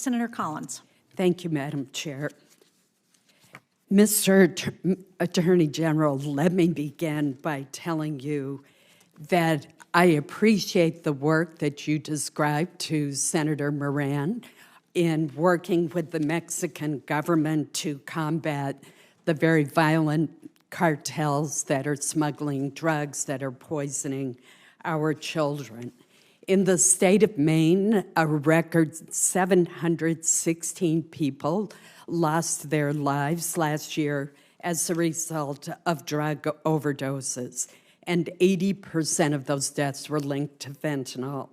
Senator Collins. Thank you, Madam Chair. Mr. Attorney General, let me begin by telling you that I appreciate the work that you described to Senator Moran in working with the Mexican government to combat the very violent cartels that are smuggling drugs that are poisoning our children. In the state of Maine, a record 716 people lost their lives last year as a result of drug overdoses, and 80% of those deaths were linked to fentanyl.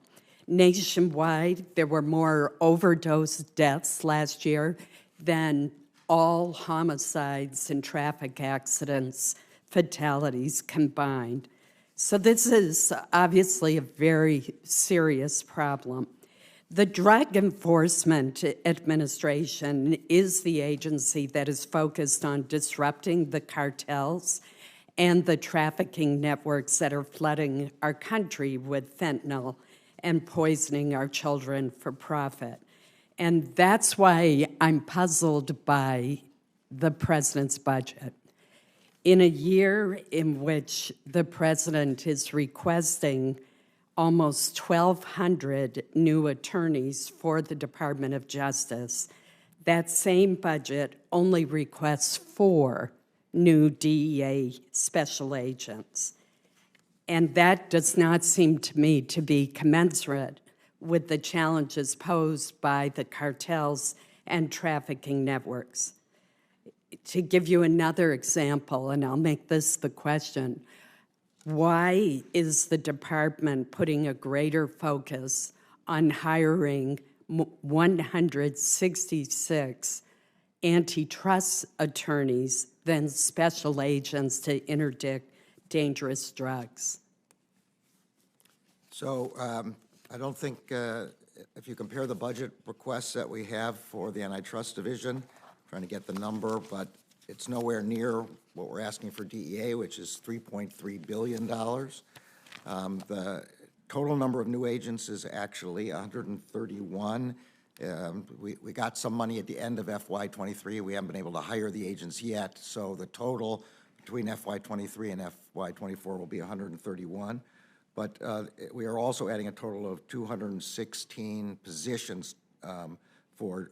Nationwide, there were more overdose deaths last year than all homicides and traffic accidents, fatalities combined. So this is obviously a very serious problem. The Drug Enforcement Administration is the agency that is focused on disrupting the cartels and the trafficking networks that are flooding our country with fentanyl and poisoning our children for profit. And that's why I'm puzzled by the president's budget. In a year in which the president is requesting almost 1,200 new attorneys for the Department of Justice, that same budget only requests 4 new DEA special agents. And that does not seem to me to be commensurate with the challenges posed by the cartels and trafficking networks. To give you another example, and I'll make this the question, why is the department putting a greater focus on hiring 166 antitrust attorneys than special agents to interdict dangerous drugs? So I don't think if you compare the budget requests that we have for the antitrust division, trying to get the number, but it's nowhere near what we're asking for DEA, which is $3.3 billion. The total number of new agents is actually 131. We got some money at the end of FY23. We haven't been able to hire the agents yet, so the total between FY23 and FY24 will be 131. But we are also adding a total of 216 positions for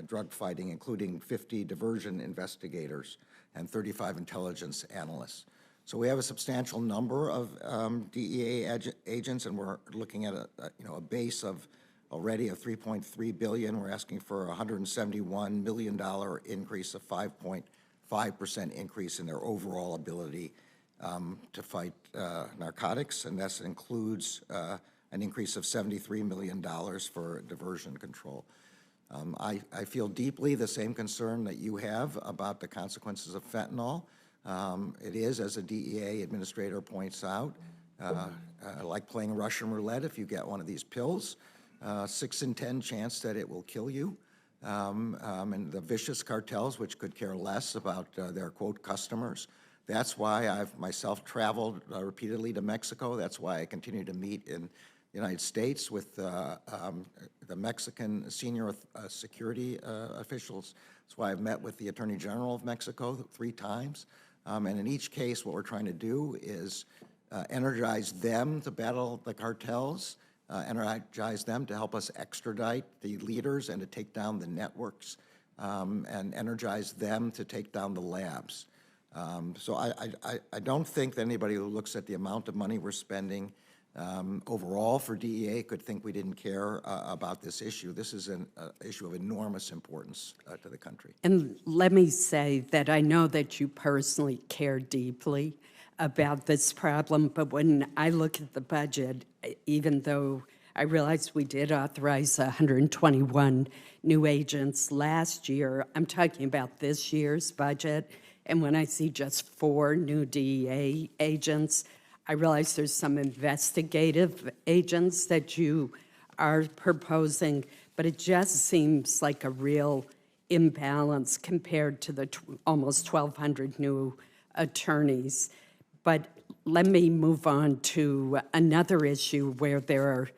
drug fighting, including 50 diversion investigators and 35 intelligence analysts. So we have a substantial number of DEA agents, and we're looking at a base of already of $3.3 billion. We're asking for a $171 million increase, a 5.5% increase in their overall ability to fight narcotics, and that includes an increase of $73 million for diversion control. I feel deeply the same concern that you have about the consequences of fentanyl. It is, as a DEA administrator points out, like playing Russian roulette. If you get one of these pills, 6 in 10 chance that it will kill you. And the vicious cartels, which could care less about their, quote, customers. That's why I've myself traveled repeatedly to Mexico. That's why I continue to meet in the United States with the Mexican senior security officials. That's why I've met with the Attorney General of Mexico 3 times. And in each case, what we're trying to do is energize them to battle the cartels, energize them to help us extradite the leaders and to take down the networks, and energize them to take down the labs. So I don't think that anybody who looks at the amount of money we're spending overall for DEA could think we didn't care about this issue. This is an issue of enormous importance to the country. And let me say that I know that you personally care deeply about this problem, but when I look at the budget, even though I realize we did authorize 121 new agents last year, I'm talking about this year's budget, and when I see just 4 new DEA agents, I realize there's some investigative agents that you are proposing, but it just seems like a real imbalance compared to the almost 1,200 new attorneys. But let me move on to another issue where there are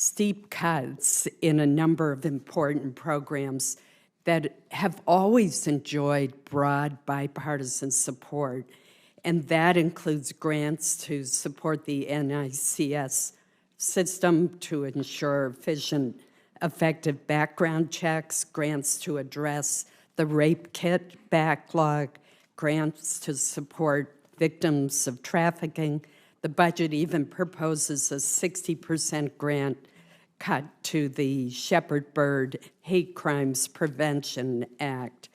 steep cuts in a number of important programs that have always enjoyed broad bipartisan support, and that includes grants to support the NICS system to ensure efficient, effective background checks, grants to address the rape kit backlog, grants to support victims of trafficking. The budget even proposes a 60% grant cut to the Shepherd-Bird Hate Crimes Prevention Act.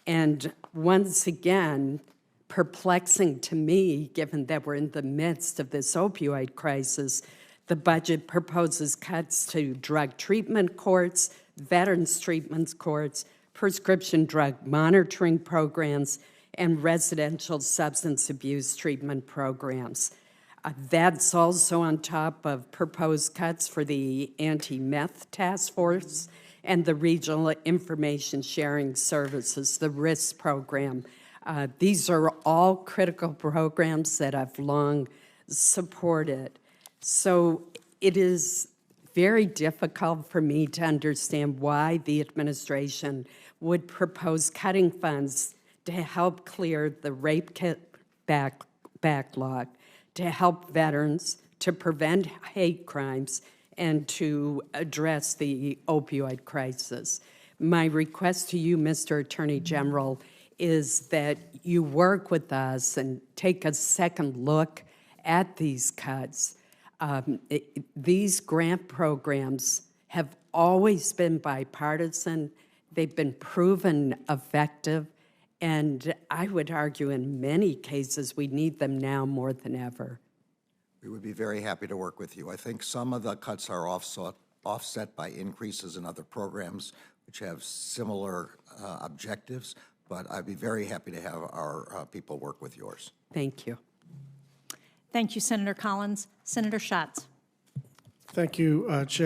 And once again, perplexing to me, given that we're in the midst of this opioid crisis, the budget proposes cuts to drug treatment courts, veterans treatment courts, prescription drug monitoring programs, and residential substance abuse treatment programs. That's also on top of proposed cuts for the anti-meth task force and the regional information sharing services, the RISC program. These are all critical programs that I've long supported. So it is very difficult for me to understand why the administration would propose cutting funds to help clear the rape kit backlog, to help veterans, to prevent hate crimes, and to address the opioid crisis. My request to you, Mr. Attorney General, is that you work with us and take a second look at these cuts. These grant programs have always been bipartisan. They've been proven effective. And I would argue in many cases we need them now more than ever. We would be very happy to work with you. I think some of the cuts are offset by increases in other programs which have similar objectives, but I'd be very happy to have our people work with yours. Thank you. Thank you, Senator Collins. Senator Schatz. Thank you, Chair.